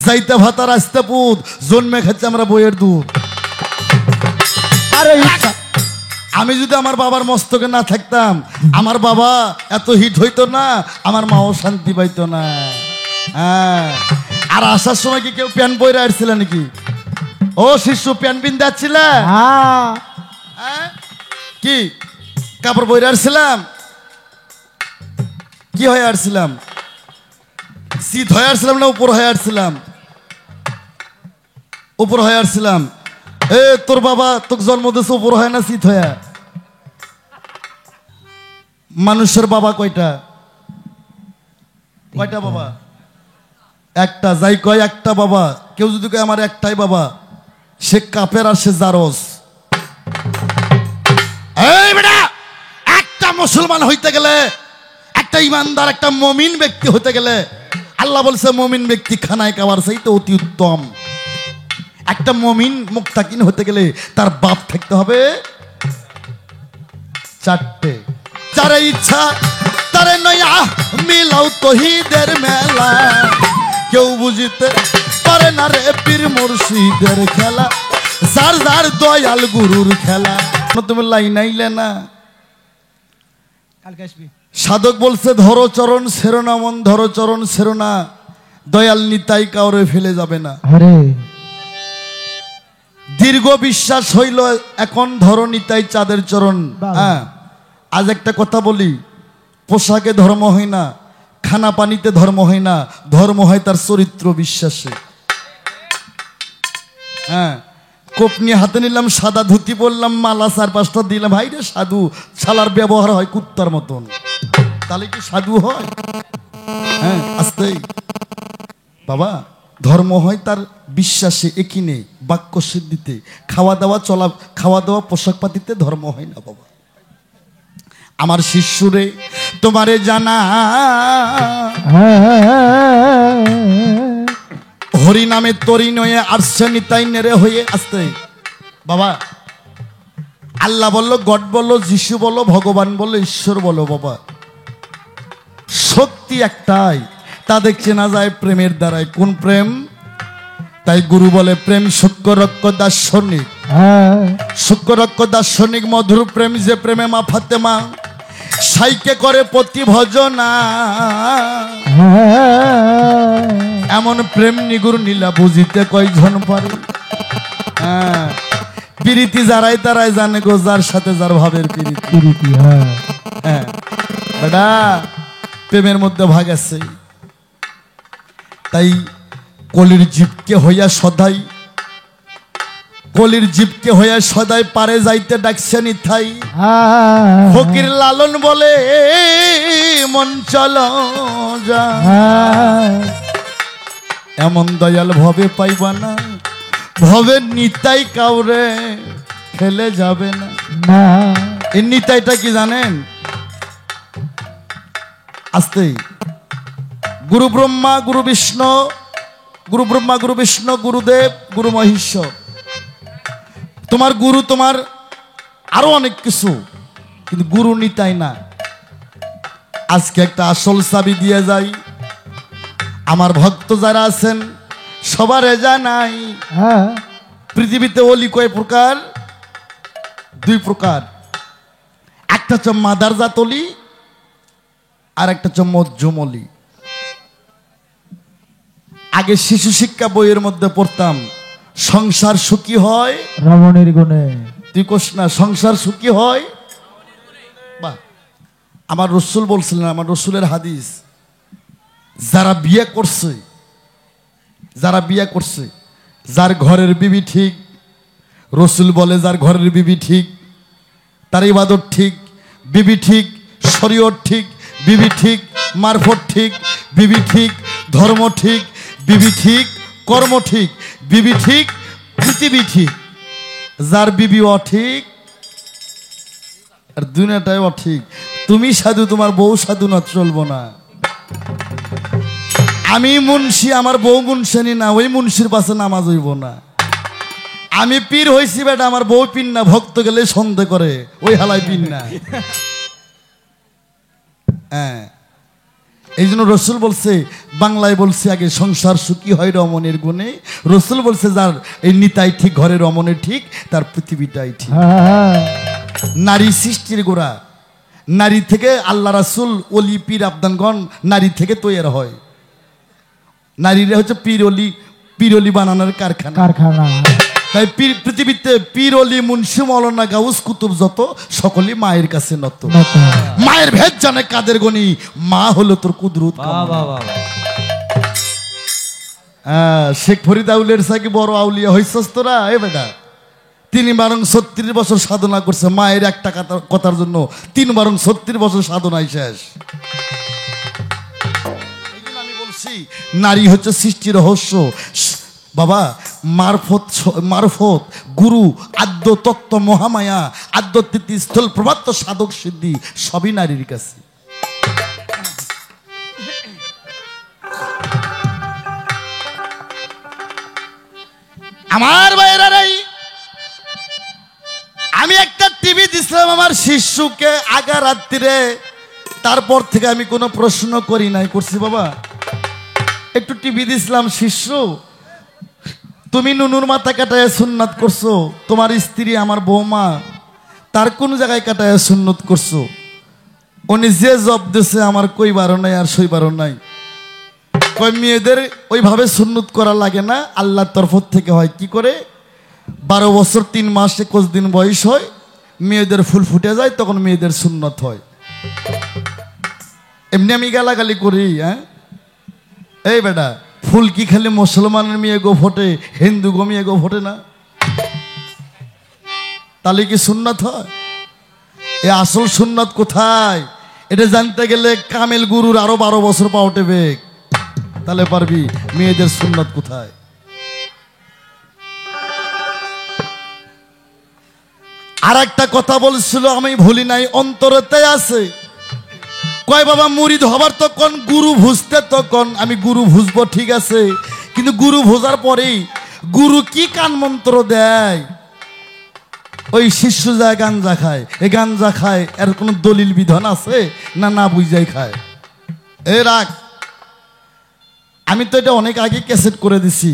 যাইতে ভাতা রাস্তা পুত জন্মে খাচ্ছে আমরা বইয়ের দুধ। আরে আমি যদি আমার বাবার মস্তকে না থাকতাম, আমার বাবা এত হিট হইতো না, আমার মাও শান্তি পাইতো না। হ্যাঁ, আর আসার সময় কি কেউ প্যান্ট বইরে আসছিল নাকি? ও শিশু প্যান্ট পিনতে আসছিল? কি কাপড় বইরে আসছিলাম? কি হয়ে আসছিলাম? শীত হয়ে আসছিলাম না উপর হয়ে আসছিলাম? উপর হয়ে আসছিলাম। এ তোর বাবা তোকে জন্ম দিয়েছে উপর হয় না শীত হয়ে? মানুষের বাবা কয়টা? কয়টা বাবা? একটা। যাই কয় একটা বাবা, কেউ যদি কয় আমার একটাই বাবা, সে কাপের আর সে জারজ। এই বেটা, একটা মুসলমান হইতে গেলে, একটা ইমানদার একটা মুমিন ব্যক্তি হতে গেলে আল্লাহ বলছে মুমিন ব্যক্তি খানায় খাওয়ার চাইতে অতি উত্তম। একটা মুমিন মুত্তাকিন হতে গেলে তার বাপ থাকতে হবে চারটে। যারে ইচ্ছা তারে নয়া মিলাও তহিদের মেলা, কেউ বুঝিতে পারে না রে পীর মুর্শিদের খেলা, যার যার দয়াল গুরুর খেলা। তুমি লাইন আইলে না? কালকে আসবি। সাধক বলছে ধরো চরণ ছেড়ো না মন, ধরো চরণ ছেড়ো না, দয়াল নিতাই কাউরে ফেলে যাবে না। আরে দীর্ঘ বিশ্বাস হইল এখন ধরো নিতাই চাঁদের চরণ। হ্যাঁ, আজ একটা কথা বলি, পোশাকে ধর্ম হয় না, খানা পানিতে ধর্ম হয় না, ধর্ম হয় তার চরিত্র বিশ্বাসে। হ্যাঁ, কোপ নিয়ে হাতে নিলাম, সাদা ধুতি বললাম, মালা 4-5টা দিলাম, ভাই রে সাধু, শালার ব্যবহার হয় কুত্তার মতন, তাহলে কি সাধু হয়? হ্যাঁ, আস্তেই বাবা, ধর্ম হয় তার বিশ্বাসে, একিনে, বাক্য সিদ্ধিতে, খাওয়া দাওয়া পোশাক পাতিতে ধর্ম হয় না বাবা। আমার শিষ্যরে তোমারে জানা হরি নামে তরি নয়ে আসছে নিতাই নেড়ে হয়ে। আসতে বাবা, আল্লাহ বললো, গড বললো, যিশু বলো, ভগবান বললো, ঈশ্বর বলো বাবা, সত্যি একটাই, তাদের চেনা যায় প্রেমের দ্বারাই। কোন প্রেম? তাই গুরু বলে প্রেম শুক্ররক্ষ দার্শনিক, শুক্ররক্ষ দার্শনিক মধুর প্রেম, যে প্রেমে মা ফাতেমা সাইকে করে প্রতি ভজনা, এমন প্রেম নিগুর নীলা বুঝিতে কয়জন পারে। হ্যাঁ, প্রীতি যারাই তারাই জানে গো, যার সাথে যার ভাবের প্রীতি। হ্যাঁ বেটা, প্রেমের মধ্যে ভাগ আছে। তাই কলির জীবকে হইয়া সদাই, কলির জীবকে হইয়া সদাই পারে যাইতে ডাকছে নিথাই। ফকির লালন বলে মন চলো যা, এমন দয়াল ভবে পাইবা না, ভবে নিতাই কাউরে ফেলে যাবে না। এই নিতাইটা কি জানেন? আসতেই গুরু ব্রহ্মা গুরু বিষ্ণু, গুরু ব্রহ্মা গুরু বিষ্ণু, গুরুদেব গুরু মহেশ্বর। তোমার গুরু, তোমার আরো অনেক কিছু, কিন্তু গুরু নিতাই না। আজকে একটা আসল চাবি দিয়ে যাই, আমার ভক্ত যারা আছেন সবারে জানাই, পৃথিবীতে অলি কয় প্রকার? 2 প্রকার। একটা হচ্ছে মাদারজাত অলি, আর একটা হচ্ছে মধ্যম অলি। আগে শিশু শিক্ষা বইয়ের মধ্যে পড়তাম, সংসার সুখী হয় রমণীর গুণে। তুই কোস না, সংসার সুখী হয়। বাহ, আমার রসুল বলছিলেন, আমার রসুলের হাদিস, যারা বিয়ে করছে, যারা বিয়ে করছে, যার ঘরের বিবি ঠিক, রসুল বলে যার ঘরের বিবি ঠিক, তার ইবাদত ঠিক, বিবি ঠিক, শরীয়ত ঠিক, বিবি ঠিক, মারফত ঠিক, বিবি ঠিক, ধর্ম ঠিক, বিবি ঠিক, কর্ম ঠিক, বিবি ঠিক, পৃথিবী ঠিক। যার বিবি অঠিক আর দুনিয়াটাই অঠিক, তুমি সাধু, তোমার বউ সাধু না, চলবো না। আমি মুন্সি, আমার বউ মুন্সিনী না, ওই মুন্সির পাশে নামাজ হইব না। আমি পীর হইছি বেটা, আমার বউ পীর না, ভক্ত গেলে সন্দেহ করে ওই হালাই পীর না। হ্যাঁ, এই জন্য রসুল বলছে, বাংলায় বলছে আগে সংসার সুখী হয় রমণের গুণে। রসুল বলছে যার এই নিতাই ঠিক ঘরে রমণের ঠিক, তার পৃথিবীটাই ঠিক। নারী সৃষ্টির গোড়া, নারী থেকে আল্লাহ রাসূল অলি পীর আবদানগণ নারী থেকে তৈরি হয়। নারীরা হচ্ছে পীর অলি বানানোর কারখানা। তাই পৃথিবীতে পীর অলি মুন্সি মৌলানা গাউস কুতুব যত সকলেই মায়ের কাছে নত। মায়ের ভেদ জানে কাদের গনি, মা হলো তোর কুদরত। শেখ ফরিদ আউলিয়ার সাকি বড় আউলিয়া হইছস তোরা? এ বেটা, তিনি বরং 36 বছর সাধনা করছে মায়ের একটা কথার জন্য, 3 বরং 36 বছর সাধনায় শেষ। আমি বলছি নারী হচ্ছে সৃষ্টির রহস্য বাবা। মারফত গুরু আদ্য তত্ত্ব মহামায়া আদ্য স্থল প্রভাত্য সাধক সিদ্ধি সবই নারীর কাছে। আমার বাইরাই আমি একটা টিভি দিছিলাম আমার শিশুকে আগা রাত্রিরে, তারপর থেকে আমি কোনো প্রশ্ন করি নাই। করছি বাবা, একটু টিভি দিছিলাম, শিশু তুমি নুনুর মাথা কাটায় সুন্নাত করছো, তোমার স্ত্রী আমার বৌমা তার কোন জায়গায় কাটায় সুন্নত করছো? উনি যে জব দিছে আমার কইবারও নাই আর সইবারও নাই। কই মেয়েদের ওইভাবে সুন্নত করা লাগে না, আল্লাহর তরফ থেকে হয়। কি করে? 12 বছর 3 মাস 21 দিন বয়স হয়, মেয়েদের ফুল ফুটে যায়, তখন মেয়েদের সুন্নত হয়। এমনি আমি গালাগালি করি? হ্যাঁ, এই বেটা, ফুল কি খালি মুসলমানের মেয়ে গো ফোটে, হিন্দু গো মেয়ে গো ফোটে না? তাহলে কি সুন্নত হয়? এ আসল সুন্নত কোথায় এটা জানতে গেলে কামেল গুরুর আরো 12 বছর পাওটে বেগ, তাহলে পারবি মেয়েদের সুন্নত কোথায়। আর একটা কথা বলছিল আমি ভুলি নাই, অন্তরেতে আছে। কয় বাবা মুরিদ হবার তখন গুরু ভুজতে, তখন আমি গুরু ভুজবো ঠিক আছে, কিন্তু গুরু ভোজার পরেই গুরু কি কান মন্ত্র দেয়? ওই শিষ্য যায় গাঞ্জা খায়, এই গাঞ্জা খায় এর কোনো দলিল বিধান আছে না? না বুঝাই খায়। এ রাখ, আমি তো এটা অনেক আগে ক্যাসেট করে দিছি।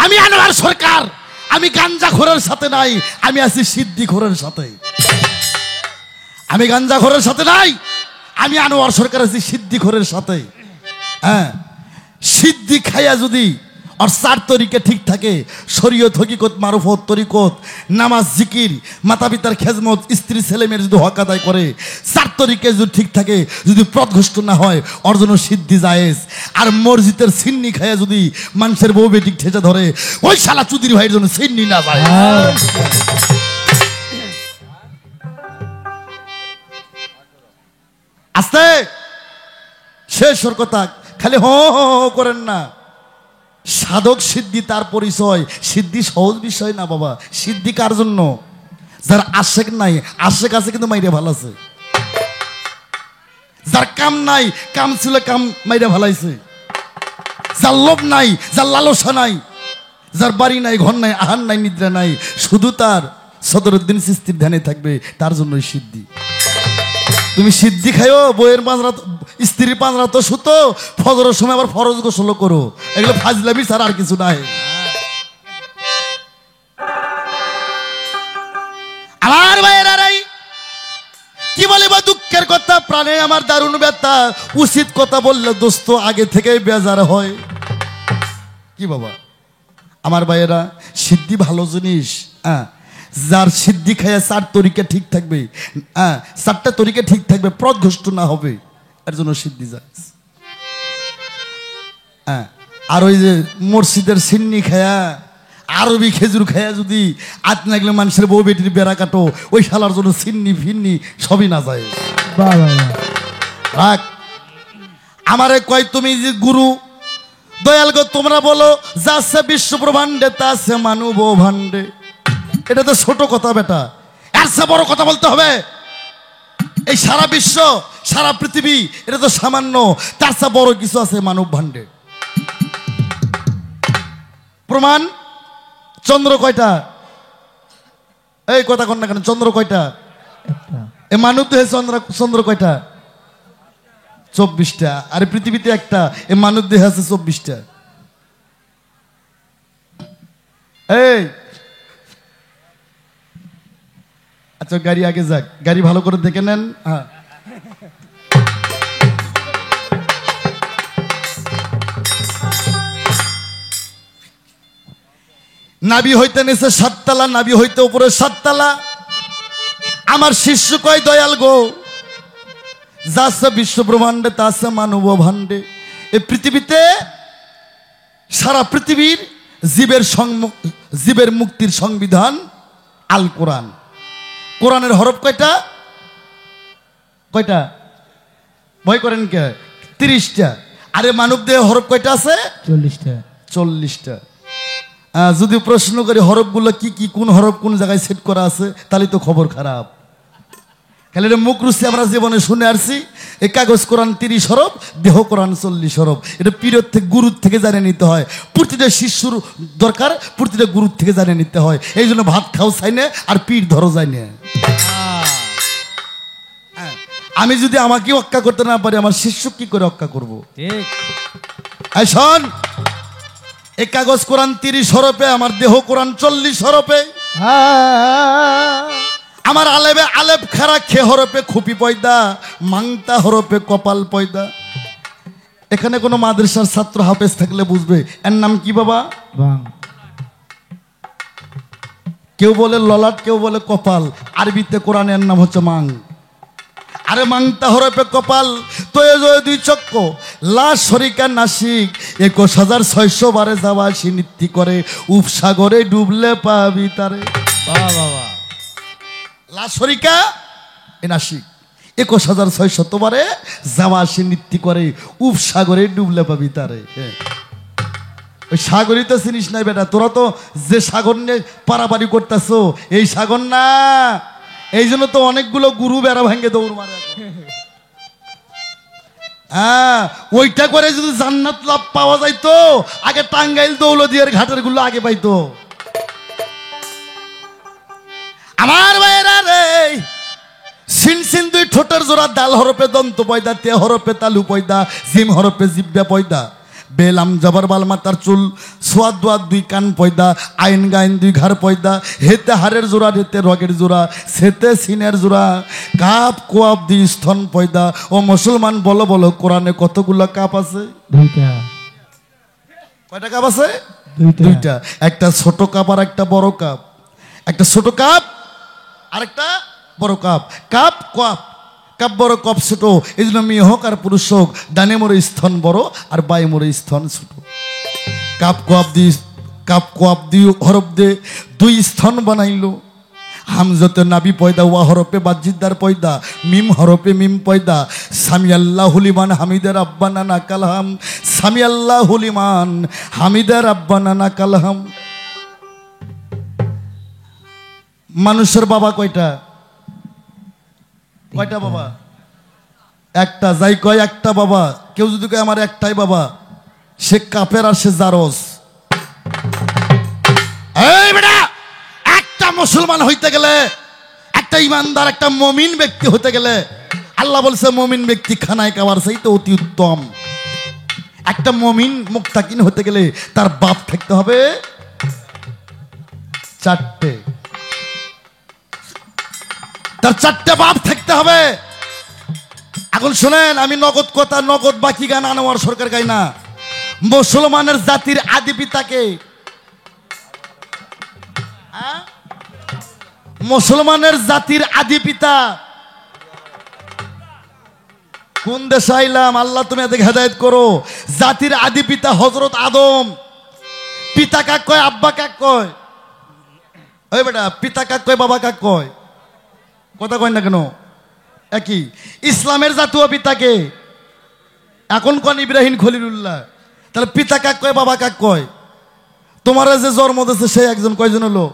আমি আনোয়ার সরকার, আমি গাঞ্জা খোরের সাথে নাই, আমি আছি সিদ্ধি খোরের সাথে। আমি গাঞ্জা খোরের সাথে নাই, আমি আনোয়ার সরকার আছি সিদ্ধি খোরের সাথে। হ্যাঁ, সিদ্ধি খাইয়া যদি আর 4 তরিকা ঠিক থাকে, শরীয়ত হকিকত মারুফত তরিকত নামাজ জিকির মাতা পিতার খেজমত স্ত্রী ছেলে মেয়ের যদি হক আদায় করে, 4 তরিকা যদি ঠিক থাকে, যদি পথভ্রষ্ট না হয়, ওর জন্য সিদ্ধি জায়েজ। আর মসজিদের সিন্নি খাইয়া যদি মানুষের বউ বেটি ঠেচে ধরে, ওই শালা চুদির ভাইয়ের জন্য সিন্নি না যায়। আস্তে শেষ ওর কথা, খালি হ করেন না। সাধক সিদ্ধি তার পরিচয়। সিদ্ধি সহজ বিষয় না বাবা। সিদ্ধি কার জন্য? যার আশেক নাই, আশেক আছে কিন্তু মাইরে ভালো আছে। যার কাম নাই, কাম ছিল কাম মাইরে ভালাইছে। যার লোভ নাই, যার লালসা নাই, যার বাড়ি নাই, ঘর নাই, আহার নাই, নিদ্রা নাই, শুধু তার সদরুদ্দিন চিশতির ধ্যানে থাকবে, তার জন্যই সিদ্ধি। তুমি সিদ্ধি খাইও, বইয়ের পাঁচরাত স্ত্রীর 5 রাত সুতো, ফজরের সময় আবার ফরজ গোসল করো, এগুলো ফাজলামি ছাড়া আর কিছু নাই। আমার ভাইয়েরাই কি বলিব দুঃখের কথা, প্রাণে আমার দারুণ ব্যথা। উচিত কথা বললে দোস্ত আগে থেকেই বেজার হয়। কি বাবা আমার ভাইয়েরা, সিদ্ধি ভালো জিনিস। হ্যাঁ, যার সিদ্ধি খাইয়া 4 তরিকা ঠিক থাকবে, 4টা তরিকা ঠিক থাকবে, পথভ্রষ্ট না হবে, এর জন্য সিদ্ধি যায়। আর ওই যে মসজিদের সিন্নি খায়া আরবি খেজুর খায়া যদি আত লাগলে মানুষের বউ বেটির বেড়া কাটো, ওই শালার জন্য সিন্নি ফিন্নি সবই না যায়। রাখ, আমারে কয় তুমি যে গুরু দয়াল গো, তোমরা বলো যা আছে বিশ্ব ব্রহ্মাণ্ডে তা আছে মানব ভাণ্ডে। এটা তো ছোট কথা বেটা, এর চেয়ে বড় কথা বলতে হবে। এই সারা বিশ্ব সারা পৃথিবী এটা তো সামান্য, তার চেয়ে বড় কিছু আছে মানব ভাণ্ডে। প্রমাণ, চন্দ্র কয়টা? এই কথা কন না কেন, চন্দ্র কয়টা? এই মানব দেহে চন্দ্র কয়টা? 24টা। আর পৃথিবীতে একটা এ মানব দেহ আছে 24টা। এই আচ্ছা, গাড়ি আগে যাক, গাড়ি ভালো করে দেখে নেন। হ্যাঁ, নাবি হইতে নিচে 7 তলা, নাবি হইতে উপরে 7 তলা। আমার শিষ্য কয় দয়াল গো, যাচ্ছে বিশ্ব ব্রহ্মাণ্ডে তাছে মানব ভাণ্ডে। এই পৃথিবীতে সারা পৃথিবীর জীবের মুক্তির সংবিধান আল কোরআন। কোরআনের হরফ কয়টা? কয়টা? ভয় করেন কে? 30টা। আরে মানব দেহে হরফ কয়টা আছে? 40টা। 40টা। যদি প্রশ্ন করি হরফগুলো কি কি, কোন হরফ কোন জায়গায় সেট করা আছে, তাহলে তো খবর খারাপ। খালি এটা মুখ রুচি আমরা জীবনে শুনে আসছি। এই কাগজ কোরআন 30 হরফ, দেহ কোরআন 40 হরফ। এটা পীরের থেকে গুরুর থেকে জানে নিতে হয়। প্রতিটা শিষ্যর দরকার প্রতিটা গুরুর থেকে জানে নিতে হয়। এই জন্য ভাত খাও চাই না, আর পীর ধরো যায় না। আমি যদি আমাকে অক্কা করতে না পারি, আমার শিষ্য কি করে অক্কা করবো? ঠিক। এই শোন, এই কাগজ কোরআন 30 হরফে, আমার দেহ কোরআন 40 হরফে। আমার আলেবে আলেপ খারা খে হরফে খুপি পয়দা, মাংতা হরফে কপাল পয়দা। এখানে কোনো মাদ্রাসার ছাত্র হাফেজ থাকলে বুঝবে এর নাম কি বাবা? কেউ বলে ললাট, কেউ বলে কপাল। আরবিতে কোরআনের নাম হচ্ছে মাং। আরে মাংতা হরফে কপাল, তো দুই চক্ক লা শরিকা নাসিক 21,600 বারে যাওয়া সিনিত্তি করে, উপসাগরে ডুবলে পাবি তারে। বাবা লা শরিকা এ নাসিক 21,600 বারে যাওয়া সিনিত্তি করে, উপসাগরে ডুবলে পাবি তারে। ওই সাগরই তো চিনিস নাই বেটা, তোরা তো যে সাগর নিয়ে পারাপারি করতেছো এই সাগর না। এই জন্য তো অনেকগুলো গুরু বেড়া ভাঙ্গে দৌড় মারে। হ্যাঁ, ওইটা করে যদি জান্নাত লাভ পাওয়া যাইতো, আগে টাঙ্গাইল দৌলদিয়ার ঘাটের গুলো আগে পাইতো। আমার ভাইয়েরা রে, সিন সিন দুই ঠোঁটের জোড়া, দাল হরপে দন্ত পয়দা, তে হরপে তালু পয়দা, জিম হরপে জিব্বা পয়দা, বেলাম জবর বাল মাতার চুল, সোয়াদ দোয়াদ 2 কান পয়দা, আইন গাইন 2 ঘর পয়দা, হেতে হাড়ের জোড়া, হেতে রগের জোড়া, সেতে সিনের জোড়া, কাপ কোয়াব 2 স্তন পয়দা। ও মুসলমান বলো বলো, কোরআনে কতগুলো কাপ আছে? 2টা। কয়টা কাপ আছে? 2টা। একটা ছোট কাপ আর একটা বড় কাপ। একটা ছোট কাপ আর একটা বড় কাপ। কাপ কোয়াব, কাপ বড় কপ ছোট। এই জন্য মেয়ে হোক আর পুরুষ হোক, ডানে মোড়ে স্তন বড় আর বাই মোড়ে স্তন ছোট। কাপ কোয়াব দিয়ে হরফ দে 2 স্তন বানাইলো। হামজতে নাবি পয়দা, ওয়া হরফে বাজিদার পয়দা, মিম হরফে মিম পয়দা। সামি আল্লাহু লিমান হামিদার আব্বানা না কালহাম, সামি আল্লাহু লিমান হামিদার আব্বানা না কালহাম। মানুষের বাবা কয়টা? কয়টা বাবা? একটা। যাই কয় একটা বাবা, কেউ যদি কয় আমার একটাই বাবা, সে কাফের আর সে জারজ। এই বেটা, একটা মুসলমান হইতে গেলে, একটা ইমানদার, একটা মুমিন ব্যক্তি হতে গেলে, আল্লাহ বলছে মুমিন ব্যক্তি খানায় খাওয়ার চাইতে অতি উত্তম। একটা মুমিন মুত্তাকিন হতে গেলে তার বাপ থাকতে হবে 4টে। তার 4টে বাপ থাকতে হবে। এখন শোনেন, আমি নগদ কথা, নগদ বাকি গান আনোয়ার সরকার গাই না। মুসলমানের জাতির আদি পিতাকে, মুসলমানের জাতির আদি পিতা কোন দেশে আইলাম? আল্লাহ তুমি এদের হেদায়েত করো। জাতির আদি পিতা হযরত আদম। পিতা কাক কয়, আব্বা কাক কয়? ওই বেটা, পিতা কাক কয়, বাবা কাক কয়? কথা কয় না কেন? একই। ইসলামের জাতীয় পিতাকে এখন কোন ইব্রাহিম খলিলুল্লাহ। তাহলে পিতা কাক কয়, বাবা কাক কয়? তোমার যে জন্ম দিয়েছে সে একজন, কয়জন হলো?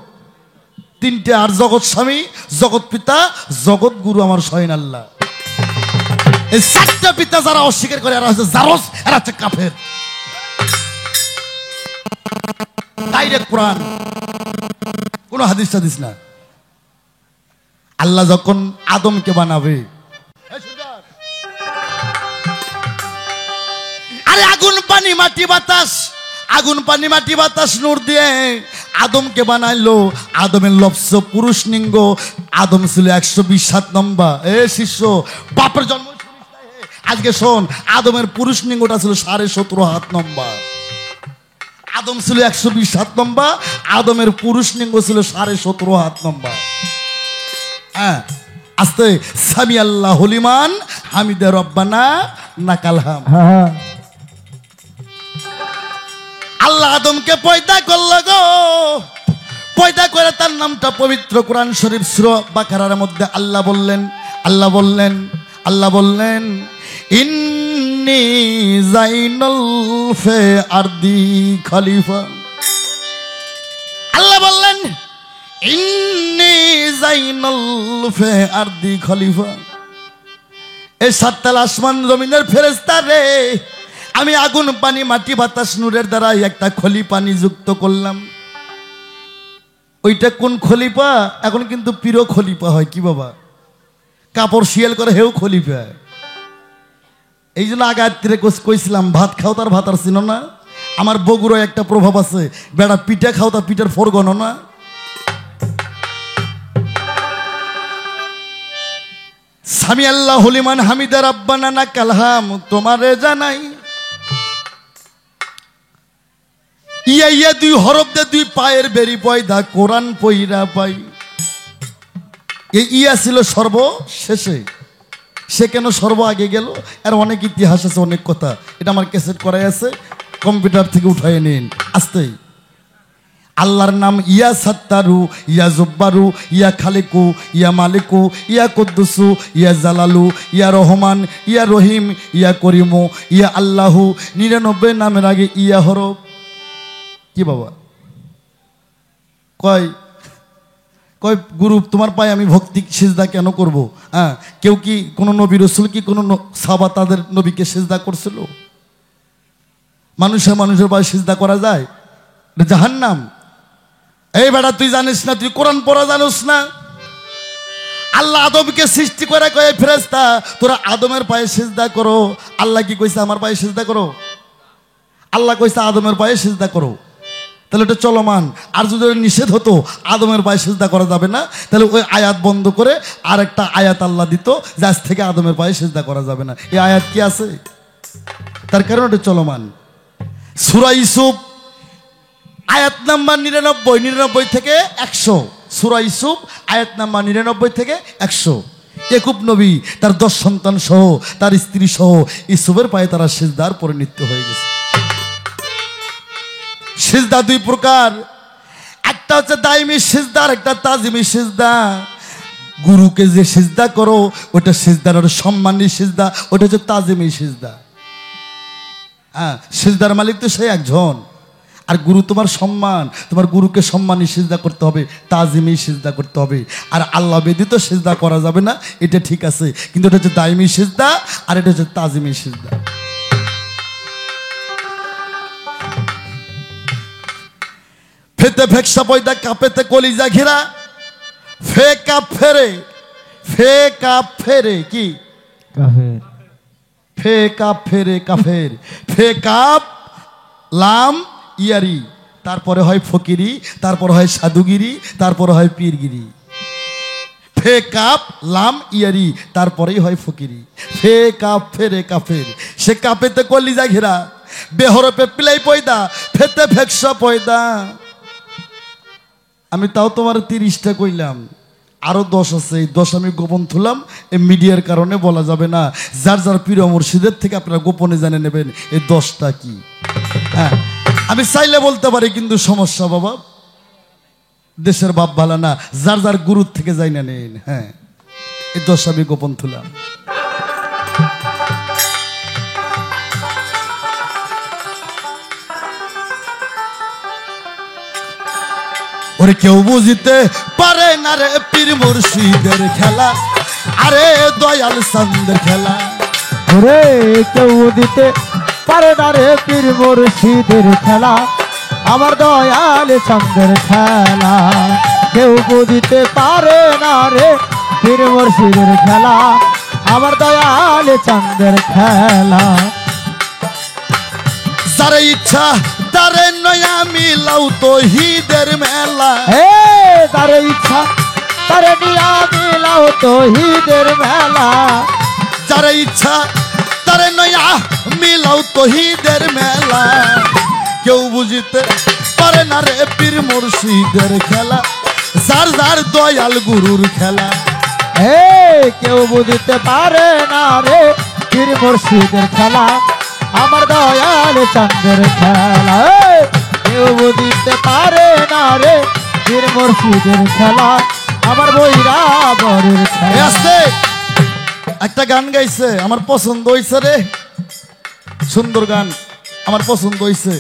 3টে। আর জগৎ স্বামী, জগৎ পিতা, জগৎ গুরু আমার স্বয়ং আল্লাহ। এই 4টা পিতা যারা অস্বীকার করে, এরা হচ্ছে জারজ, এরা হচ্ছে কাফের। ডাইরেক্ট কোরআন, কোন হাদিস টাদিস না। আল্লাহ যখন আদমকে বানাবে, আরে আগুন পানি মাটি বাতাস, আগুন পানি মাটি বাতাস নূর দিয়ে আদমকে বানাইলো। আদমের লফস পুরুষ লিঙ্গ। আদম ছিল 127 নম্বর। এ শিষ্য, বাপের জন্ম শুনিস না, আজকে শোন, আদমের পুরুষ লিঙ্গটা ছিল 17.5 হাত নম্বর। আদম ছিল 127 নম্বর, আদমের পুরুষ লিঙ্গ ছিল 17.5 হাত নম্বর। হ্যাঁ, আস্তে সামি আল্লাহ হলিমান হামিদে রব্বানা নাকাল হাম। হ্যাঁ আল্লাহ আদমকে পয়দা করল গো, পয়দা করে তার নামটা পবিত্র কোরআন শরীফ সূরা বাকারার মধ্যে আল্লাহ বললেন, আল্লাহ বললেন, আল্লাহ বললেন, ইন্নী জাইনুল ফি আরদি খলিফা। আল্লাহ বললেন, ইন্নী জাইনুল ফি আরদি খলিফা। এই সাততাল আসমান জমিনের ফেরেশতা রে, আমি আগুন পানি মাটি বাতাস নূরের দ্বারা একটা খলিফা নিযুক্ত করলাম। ওইটা কোন খলিফা? এখন কিন্তু প্রিয় খলিফা হয় কি বাবা, কাপড় শিয়াল করে হেউ খলিফা। এই জন্য আগাত্রে কইছিলাম, ভাত খাও তার ভাত আর চিনো না। আমার বগুড়ায় একটা প্রভাব আছে, বেড়া পিঠা খাও তার পিঠার ফোর গণ না। সামি আল্লাহ হলিমান হামিদা রাব্বানা নাকাল হাম। তোমারে জানাই ইয়া ইয়া দুই হরফ দে দুই পায়ের বেরি পয়দা কোরআন পইরা পাই। এই ইয়া ছিল সর্বশেষে, সে কেন সর্ব আগে গেল? আর অনেক ইতিহাস আছে, অনেক কথা। এটা আমার ক্যাসেট করাই আছে, কম্পিউটার থেকে উঠাই নিন। আস্তে আল্লাহর নাম ইয়া সাত্তারু, ইয়া জব্বারু, ইয়া খালিকু, ইয়া মালিকু, ইয়া কুদ্দুসু, ইয়া জালালু, ইয়া রহমান, ইয়া রহিম, ইয়া করিমু, ইয়া আল্লাহু। 99 নামের আগে ইয়া হরফ। কি বাবা কয় কয় গুরু তোমার পায়ে আমি ভক্তি সিজদা কেন করব? হ্যাঁ, কেউ কি কোনো নবী রসুল কি কোনো সাহাবা তাদের নবীকে সিজদা করছিল? মানুষের পায়ে সিজদা করা যায়? এটা জাহান্নাম। এই বেটা তুই জানিস না, তুই কোরআন পড়া জানিস না? আল্লাহ আদমকে সৃষ্টি করে কয়ে ফেরেশতা তোরা আদমের পায়ে সিজদা করো। আল্লাহ কি কইছে আমার পায়ে সিজদা করো? আল্লাহ কইছে আদমের পায়ে সিজদা করো। তাহলে এটা চলমান। আর যদি নিষেধ হতো আদমের পায়ে সিজদা করা যাবে না, তাহলে ওই আয়াত বন্ধ করে আর একটা আয়াত আল্লাহ দিত যে আজ থেকে আদমের পায়ে সিজদা করা যাবে না। এই আয়াত কি আছে? তার কারণ এটা চলমান। সূরা ইউসুফ আয়াত নাম্বার 99 থেকে 100। সূরা ইউসুফ আয়াত নাম্বার 99 থেকে 100। ইয়াকুব নবী তার 10 সন্তান সহ, তার স্ত্রী সহ ইউসুফের পায়ে তারা সিজদার পরিণত হয়ে গেছে। সিজদা দুই প্রকার, একটা হচ্ছে দাইমি সিজদা আর একটা তাজিমি সিজদা। গুরুকে যে সিজদা করো ওটা সিজদার সম্মানী সিজদা, ওটা হচ্ছে তাজিমি সিজদা। হ্যাঁ, সিজদার মালিক তো সেই একজন, আর গুরু তোমার সম্মান। তোমার গুরুকে সম্মানী সিজদা করতে হবে, তাজিমি সিজদা করতে হবে। আর আল্লাহ ব্যতীত সিজদা করা যাবে না, এটা ঠিক আছে, কিন্তু এটা হচ্ছে দাইমি সিজদা আর এটা হচ্ছে তাজিমি সিজদা। ফেতে ফেকসা পয়দা কাপেতে কলিজা ঘেরা। ফে কাপ ফেরে, ফে কাপ ফেরে কি? কাফের। ফে কাপ ফেরে কাফের। ফে কাপ লাম ইয়ারি, তারপরে হয় ফকিরি, তারপর হয় সাধুগিরি, তারপরে হয় পীরগিরি। ফে কাপ লাম ইয়ারি, তারপরেই হয় ফকিরি। ফে কাপ ফেরে কাফের। সে কাপেতে কলিজা ঘেরা, বেহরপে পিলাই পয়দা, ফেতে ফেকসা পয়দা। আমি তাও তোমার 30টা কইলাম, আরো 10 আছে। এই 10 আমি গোপন থুলাম, এই মিডিয়ার কারণে বলা যাবে না। যার যার প্রিয় মুর্শিদের থেকে আপনারা গোপনে জেনে নেবেন এই 10টা কি। হ্যাঁ, আমি চাইলে বলতে পারি, কিন্তু সমস্যা বাবা, দেশের বাপ ভালো না। যার যার গুরুর থেকে যাই না নেন। হ্যাঁ, এই 10 আমি গোপন থুলাম। ওরে কেউ বুঝিতে পারে না রে পীর মুর্শিদের খেলা, আরে দয়াল চাঁদের খেলা। ওরে কেউ দিতে পারে না রে পীর মুর্শিদের খেলা, আমার দয়াল চাঁদের খেলা। কেউ বুঝিতে পারে না রে পীর মুর্শিদের খেলা, আমার দয়াল চাঁদের খেলা। যারে ইচ্ছা তারে নয়া মিলাও তৌহিদের মেলা। তারে ইচ্ছা তারে নিয়া মিলাও তৌহিদের মেলা। যারে ইচ্ছা তারে নয়া মিলাও তৌহিদের মেলা। কেউ বুঝিতে পারে না রে পীর মুর্শিদের খেলা, যার যার দয়াল গুরুর খেলা। কেউ বুঝতে পারে না রে পীর মুর্শিদের খেলা, আমার দয়াল চন্দ্রের খেলা। কেউ বুঝতে পারে না রে পীর মুর্শিদের খেলা, আমার বইরা বরের খেলা। আসতে একটা গান গাইছে আমার পছন্দ হইছে রে, সুন্দর গান আমার পছন্দ হইছে।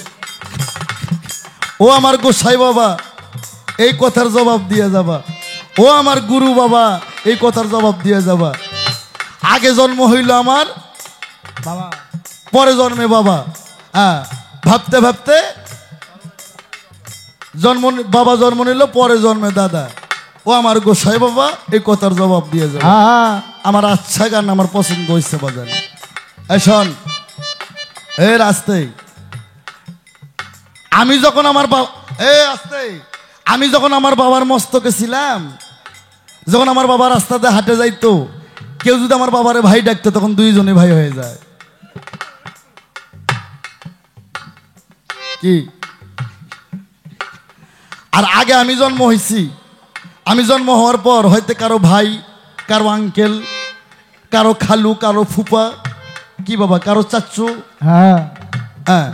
ও আমার গোসাই বাবা এই কথার জবাব দিয়ে যাবা, ও আমার গুরু বাবা এই কথার জবাব দিয়ে যাবা। আগে জন্ম হইল আমার বাবা, পরে জন্মে বাবা। হ্যাঁ, ভাবতে ভাবতে বাবা জন্ম নিল, পরে জন্মে দাদা। ও আমার গোসাই বাবা এই কথার জবাব দিয়ে যাবে। আমার আচ্ছা গান আমার পছন্দ হয়েছে বাজান। শোন এর আসতে আমি যখন আমার আমি যখন আমার বাবার মস্তকে ছিলাম, যখন আমার বাবা রাস্তাতে হাঁটে যাইতো, কেউ যদি আমার বাবারে ভাই ডাকতো তখন দুইজনে ভাই হয়ে যায়। কি আর আগে আমি জন্ম হয়েছি, আমি জন্ম হওয়ার পর হয়তো কারো ভাই, কারো আঙ্কেল, কারো খালু, কারো ফুপা, কি বাবা, কারো চাচ্চু। হ্যাঁ,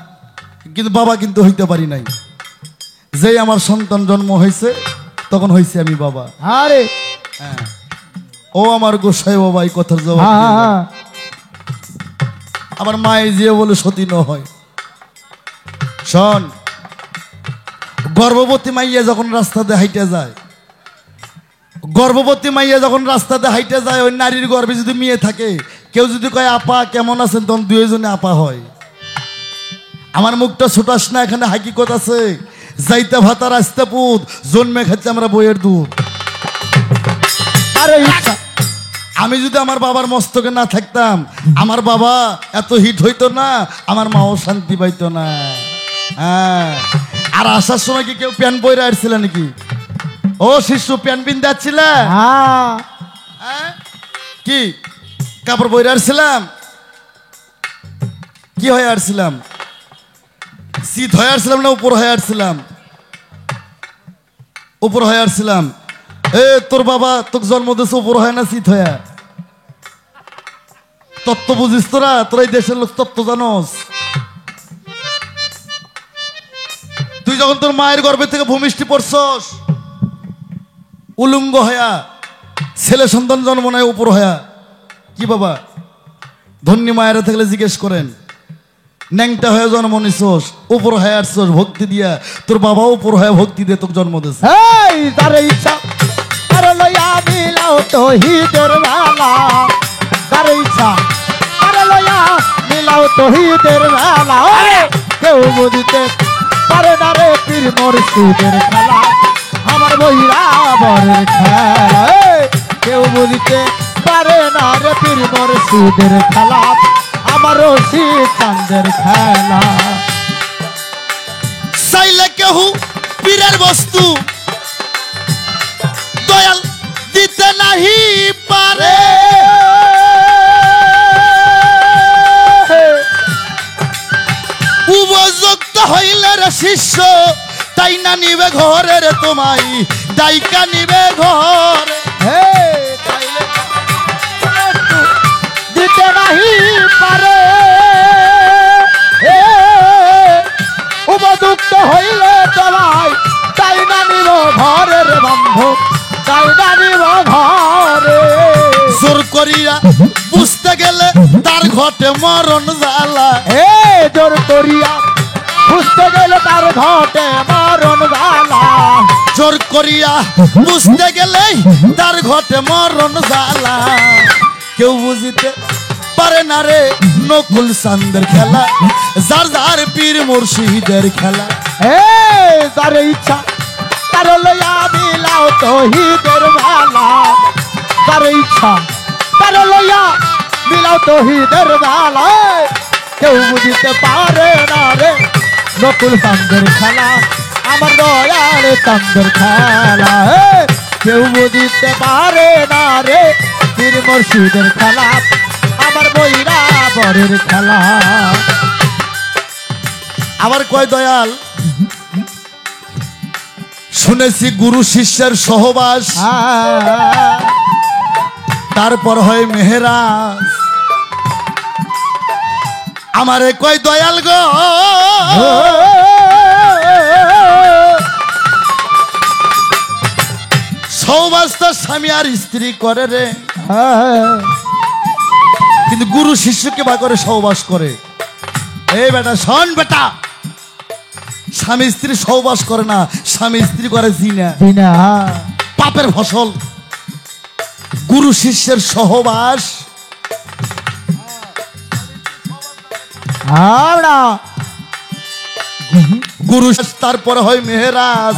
কিন্তু বাবা কিন্তু হইতে পারি নাই। যেই আমার সন্তান জন্ম হয়েছে তখন হয়েছে আমি বাবা। আরে হ্যাঁ, ও আমার গোসাই বাবা এই কথার জবাব। আমার মায়ে যে বলে সতী ন হয়। শোন, গর্ভবতী মাইয়া যখন রাস্তাতে হাইটে যায়, গর্ভবতী মাইয়া যখন রাস্তাতে হাইটে যায়, ওই নারীর গর্ভে যদি মেয়ে থাকে, কেউ যদি কয় আপা কেমন আছেন, তখন দুইজনে আপা হয়। আমার মুখটা ছোটাস না, এখানে হাকিকত আছে। যাইতে ভাতা রাস্তা পুত, জন্মে খাচ্ছে আমরা বইয়ের দুধ। আরে আমি যদি আমার বাবার মস্তকে না থাকতাম, আমার বাবা এত হিট হইতো না, আমার মাও শান্তি পাইতো না। হ্যাঁ, আর আসার সময় কি কেউ প্যান্ট বইরে আসছিল নাকি? ও শিশু, প্যান্ট পিনতে আসছিল? কি কাপড় বইরে আসছিলাম? কি হয়ে আসছিলাম? শীত হয়ে আসছিলাম না উপর হয়ে আসছিলাম? উপর হয়ে আসছিলাম। তোর বাবা তোকে জন্ম দিয়েছে উপর হয় না শীত হয়ে? তত্ত্ব বুঝিস তোরা? তোরা এই দেশের লোক তত্ত্ব জানোস? তুই যখন তোর মায়ের গর্ভে থেকে ভূমিষ্ঠি পড়ছস, উলঙ্গ হয়া, ছেলে সন্তান জন্ম নেয় উপর হয়া। কি বাবা, ধন্যী মায়েরা থাকলে জিজ্ঞেস করেন, ন্যাংটা হয়ে জন্ম নিছস, উপর হয়ে আসছস ভক্তি দিয়া, তোর বাবাও উপর হয়ে ভক্তি দিয়ে তোকে জন্ম দিয়েছে। তারে ইচ্ছা তারে লইয়া মিলাও তৌহিদের মেলা। তারে ইচ্ছা তারে লইয়া মিলাও তৌহিদের মেলা। কেউ বুঝতে পারে না রে পীর মুর্শিদের খেলা, আমার বইরা বরের খেলা। কেউ বুঝতে পারে না রে পীর মুর্শিদের খেলা, আমার রশিদ চাঁদের খেলা। চাইলে কেউ পীরের বস্তু দয়াল দিতে নাহি পারে, উপযুক্ত হইলে রে শিষ্য তাই না নিবে ঘরে রে, তোমায় ডাইকা নিবে ঘরে। দিতে নাহি পারে, উপযুক্ত হইলে তোমায় তাই না নিব ঘরের বন্ধু, তাই না নিব ঘরে। জোর করিয়া বুঝতে গেলে তার ঘটে মরণ জ্বালা। জোর করিয়া বুঝতে গেলে তার ঘটে মরণ জ্বালা। জোর করিয়া বুঝতে গেলে তার ঘটে মরণ জ্বালা। কেউ বুঝিতে পারে না রে নকুল চাঁদের খেলা, যার যার পীর মুর্শিদের খেলা। তারে ইচ্ছা তারে লইয়া মিলাও তৌহিদের মেলা। তারে ইচ্ছা তারে লইয়া মিলাও তৌহিদের মেলা। কেউ বুঝিতে পারে না রে নকুল চাঁদের খেলা আমার দয়াল চাঁদের খেলা কেউ বুঝিতে পারে না রে পীর মুর্শিদের খেলা আমার বইরা বরের খেলা। আবার কয় দয়াল শুনেছি গুরু শিষ্যের সহবাস তারপর হয় মেহেরাজ। আমারে কয় দয়াল গো সহবাস তো স্বামী আর স্ত্রী করে রে, কিন্তু গুরু শিষ্যকে বা করে সহবাস করে। এই বেটা শোন বেটা, স্বামী স্ত্রী সহবাস করে না, স্বামী স্ত্রী করে জিনা, পাপের ফসল। গুরু শিষ্যের সহবাস গুরু তারপরে হয় মেহেরাজ।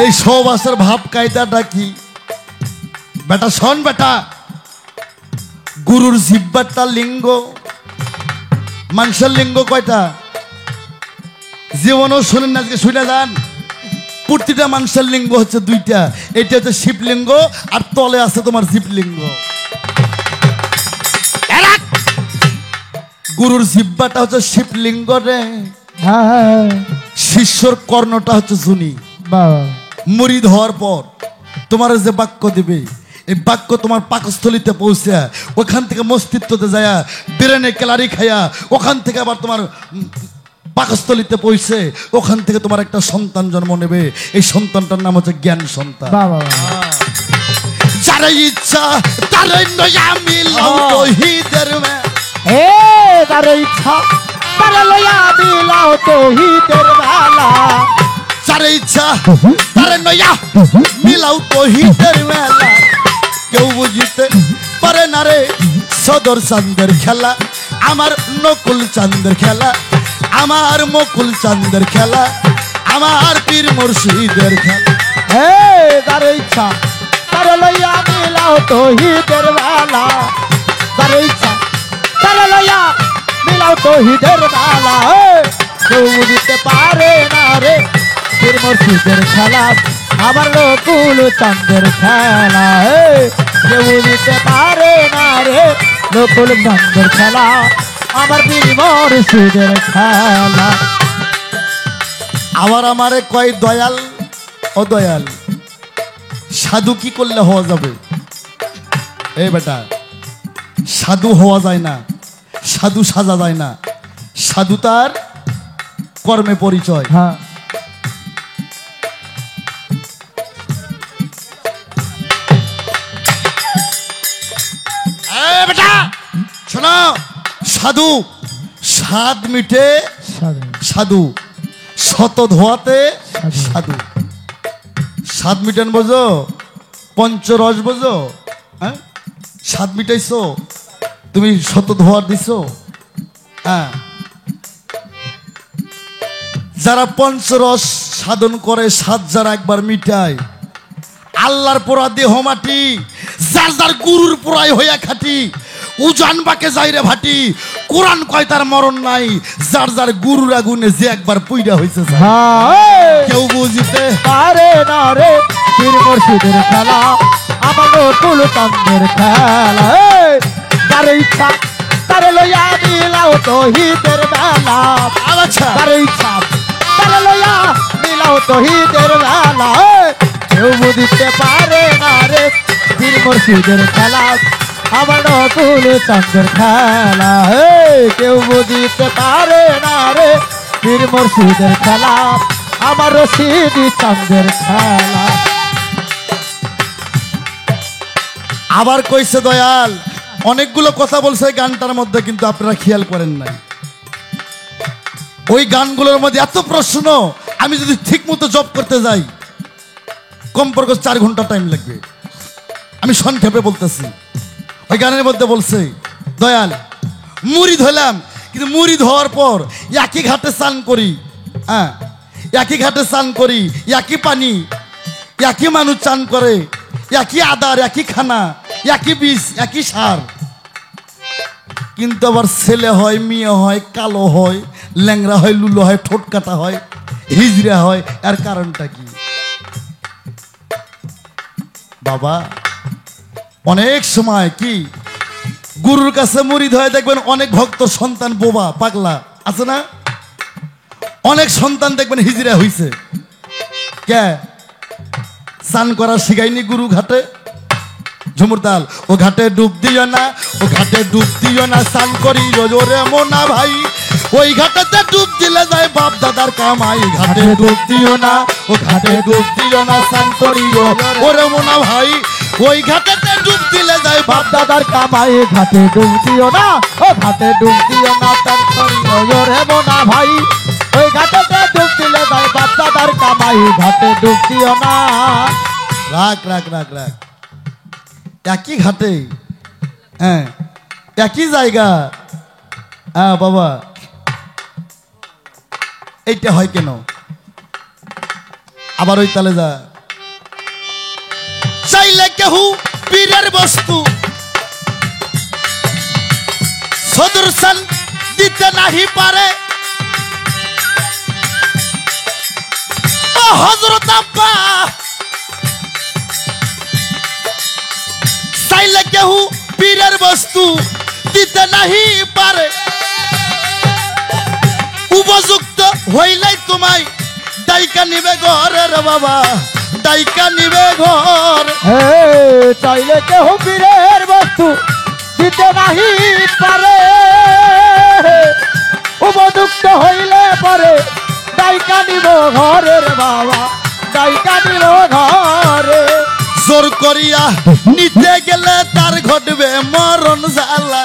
এই সহবাসের ভাব কায়দাটা কি বেটা শোন বেটা, গুরুর জিহ্বাটা লিঙ্গ, মানুষের লিঙ্গ কয়টা জীবনও শুনেন না, আজকে শুনে যান। প্রতিটা মানুষের লিঙ্গ হচ্ছে দুইটা, এটা হচ্ছে শিবলিঙ্গ আর তলে আছে তোমার জীবলিঙ্গ। গুরুর জিহ্বাটা হচ্ছে শিবলিঙ্গ রে, শিষ্যর কর্ণটা হচ্ছে জুনি। মুরিদ হওয়ার পর তোমার যে বাক্য দিবে, এই বাক্য তোমার পাকস্থলিতে পৌঁছে ওখান থেকে মস্তিষ্কতে যায় ব্রেনে ক্যালারি খায়া ওখান থেকে আবার তোমার পাকস্থলিতে পৌঁছে ওখান থেকে তোমার একটা সন্তান জন্ম নেবে। এই সন্তানটার নাম হচ্ছে জ্ঞান সন্তান। যার ইচ্ছা তার নয়া মিলাও তৌহিদের তার ইচ্ছা তার লয়া মিলাও তৌহিদের মেলা, যার ইচ্ছা তার নয়া মিলাও তৌহিদের মেলা। কেউ বুঝিতে পারে না রে সদর চাঁদের খেলা আমার নকুল চাঁদের খেলা, আমার মকুল চাঁদের খেলা, আমার পীর মুর্শিদের খেলা। তার ইচ্ছা তার লইয়া মিলাও তৌহিদের মেলা, তার ইচ্ছা তার লইয়া মিলাও তৌহিদের মেলা। কেউ বুঝিতে পারে না রে পীর মুর্শিদের খেলা আমার নকুল চাঁদের খেলা, কেউ বুঝিতে পারে না রে নকুল চাঁদের খেলা আমার পীর মুর্শিদের খেলা। আবার আমারে কয় দয়াল ও দয়াল সাধু কি করলে হওয়া যাবে? এই বেটা সাধু হওয়া যায় না, সাধু সাজা যায় না, সাধু তার কর্মে পরিচয়। বেটা শোনো, সাধু স্বাদ মিটে সাধু, শত ধোয়াতে সাধু। স্বাদ মিটান বোঝো, পঞ্চরস বোঝো, হ্যাঁ স্বাদ মিটাইছো তুমি, শত ধোয়ার দিছো। হ্যাঁ যারা পঞ্চরস সাধন করে, স্বাদ যারা একবার মিটায়, আল্লাহর পোড়া দেহ মাটি, যার যার গুরুর পোড়াই হইয়া খাটি, উজান বাকে যাইরে ভাটি, কোরআন কয় তার মরণ নাই, যার যার গুরুর আগুনে যে একবার পুইরা হইছে। কেউ বুঝিতে পারে না রে পীর মুর্শিদের খেলা আমার নকুল চাঁদের খেলা, তার ইচ্ছা তার লইয়া মিলাও তৌহিদের মেলা, তার ইচ্ছা তার লইয়া মিলাও তৌহিদের মেলা। কেউ বুঝিতে পারে না রে পীর মুর্শিদের খেলা আমার নকুল চাঁদের খেলা, কেউ বুঝিতে পারে না রে পীর মুর্শিদের খেলা আমার রশিদি চাঁদের খেলা। আবার কইছে দয়াল অনেকগুলো কথা বলছে গানটার মধ্যে, কিন্তু আপনারা খেয়াল করেন নাই। ওই গানগুলোর মধ্যে এত প্রশ্ন, আমি যদি ঠিক মতো জব করতে যাই কমপক্ষে 4 ঘন্টা টাইম লাগবে। আমি সংক্ষেপে বলতেছি। ওই গানের মধ্যে বলছে দয়াল মুড়ি ধরলাম, কিন্তু মুড়ি ধোয়ার পর একই ঘাটে স্নান করি, হ্যাঁ একই ঘাটে স্নান করি, একই পানি, একই মানুষ চান করে, একই আদার, একই খানা, একই বীজ, একই সার। কিন্তু আবার ছেলে হয়, মেয়ে হয়, কালো হয়, ল্যাংরা হয়, লুলো হয়, ঠোঁট কাটা হয়, হিজড়া হয়। এর কারণটা কি বাবা? অনেক সময় কি গুরুর কাছে মুরিদ হয়ে দেখবেন অনেক ভক্ত সন্তান বোবা পাগলা আছে না? অনেক সন্তান দেখবেন হিজড়া হইছে। কে স্নান করা শিখায়নি গুরু ঘাটে? ঝুমুরতাল ও ঘাটে ডুব দিও না, ও ঘাটে ডুব দিও না, স্নান করি রোজরে মোনা ভাই। ওই ঘাটেতে ডুব দিলে যায় বাপ দাদার কামাই। ঘাটে ডুব দিও না, ও ঘাটে ডুব দিও না, স্নান করি ওরে মোনা ভাই। ওই ঘাটেতে ডুব দিলে যায় বাপ দাদার কামাই। ঘাটে ডুব দিও না, ও ঘাটে ডুব দিও না, তার রে মোনা ভাই। ওই ঘাটেতে ডুব দিলে যায় বাপ দাদার কামাই। ঘাটে ডুব দিও না। রাখ রাখ রাখ রাখ, একই ঘাটে, হ্যাঁ একই জায়গা। হ্যাঁ বাবা, এইটা হয় কেন? আবার ওই তালে যা। চাইলে কেহু পীরের বস্তু সদর্শন দিতে নাহি পারে। ও হযরত আব্বা, চাইলে কেহু পীরের বস্তু দিতে নাহি পারে। উপযুক্ত হইলাই তোমায় ডাইকা নিবে ঘরের বাবা, ডাইকা নিবে ঘর। চাইলে কেহ পীরের বস্তু দিতে নাহি পারে। উপযুক্ত হইলে পরে ডাইকা নিব ঘরের বাবা, ডাইকা নিব ঘরে। জোর করিয়া নিতে গেলে তার ঘটবে মরণ জ্বালা।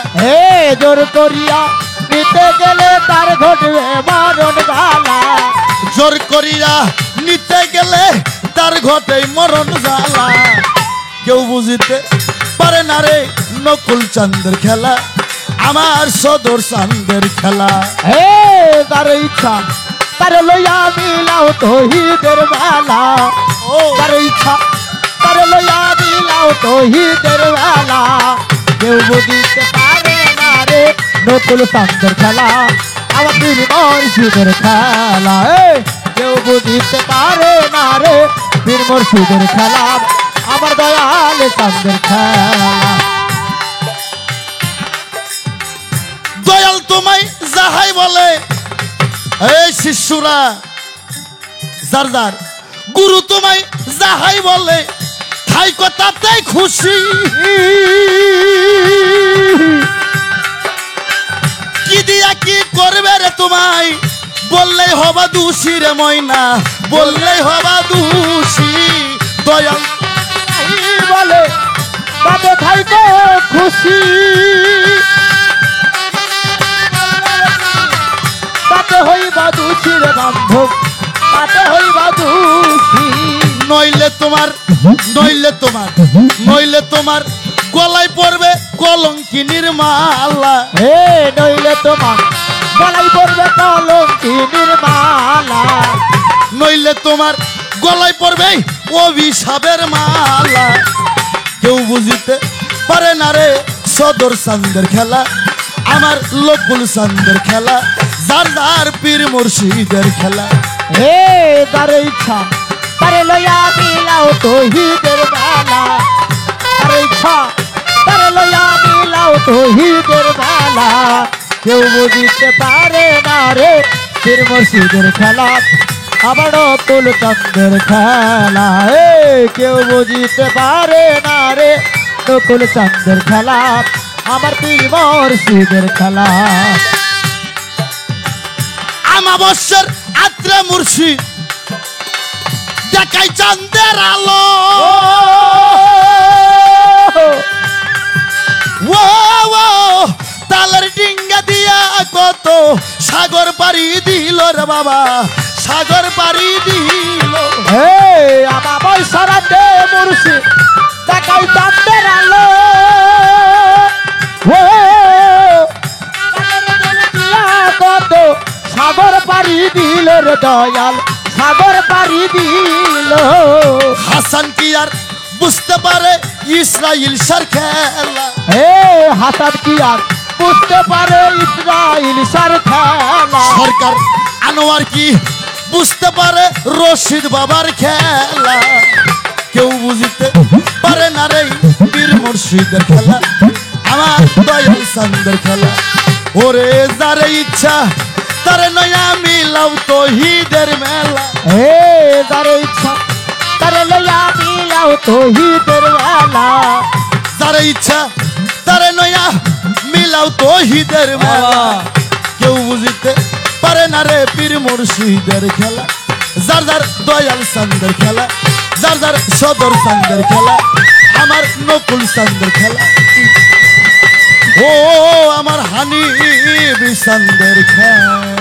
জোর করিয়া নিতে গেলে তার ঘটবে মরণ জ্বালা। জোর করিয়া নিতে গেলে তার ঘটে মরণ জ্বালা। কেউ বুঝিতে পারে না রে নকুল চাঁদের খেলা, আমার সদর চাঁদের খেলা। তার ইচ্ছা তার লইয়া মিলাও তহিদের বেলা। তার ইচ্ছা তার লইয়া মিলাও তহিদের বেলা। কেউ বুঝিতে পারে না রে নকুল চাঁদের খেলা, আমার পীর মুর্শিদের খেলা। কেউ বুঝিতে পারে না রে পীর মুর্শিদের খেলা, আমার দয়াল চাঁদের খেলা। দয়াল তোমায় যাহাই বলে, এই শিষ্যরা যার যার গুরু তোমায় যাহাই বলে, তাই কথাতেই খুশি। কি দিয়া কি করবে রে তোমায়, বললেই হবা দোষী রে ময়না, বললেই হবা দোষী। দয়াল বলে তাতে থাইতে খুশি, তাতে হইবা দোষী রে বান্ধব, তাতে হইবা দোষী। নইলে তোমার নইলে তোমার নইলে তোমার গলায় পড়বে কলঙ্কিনীর মালা। নইলে তোমার গলায় পড়বে কলঙ্কিনীর মালা। নইলে তোমার গলায় পড়বে অভিশাপের মালা। কেউ বুঝিতে পারে না রে সদর চাঁদের খেলা, আমার লকুল চাঁদের খেলা, যার যার পীর মুর্শিদের খেলা। তার ইচ্ছা তারে লইয়া মিলাও তহিদের বেলা। তার ইচ্ছা তারে লইয়া মিলাও তহিদের বেলা। কেউ বুঝিতে পারে না রে পীর মুর্শিদের খেলা, আবার নকুল চাঁদের খেলা। কেউ বুঝিতে পারে না রে নকুল চাঁদের খেলা, আমার পীর মুর্শিদের খেলা। আমাবস্যার আত্রা মুর্শিদ দেখাই চাঁদের আলো। ও তালের ডিঙ্গা দিয়া কত সাগর পাড়ি দিল রে বাবা, সাগর পাড়ি দিল। আমাবস্যার আত্রা মুর্শিদ দেখাই চাঁদের আলো। কত সাগর পাড়ি দিল রে দয়াল, সাগর পাড়ি দিল। হাসান কি আর বুঝতে পারে ইসরাইল সার খেলা? হাসান কি আর বুঝতে পারে ইসরাইল সার খেলা সরকার আনোয়ার কি বুঝতে পারে রশিদ বাবার খেলা কেউ বুঝিতে পারে না রে বীর মুর্শিদের খেলা আমার দয়াল চাঁদের খেলা ওরে যারে ইচ্ছা তারে নয়া মিলাও তৌহিদের মেলা এ যারে ইচ্ছা তারে লইয়া মিলাও তৌহিদের মেলা যারে ইচ্ছা তারে নয়া মিলাও তৌহিদের মেলা কেউ বুঝিতে পারে না রে পীর মুর্শিদের খেলা যার যার দয়াল চাঁদের খেলা যার যার সদর চাঁদের খেলা আমার নকুল চাঁদের খেলা ও আমার হানি চাঁদের খেলা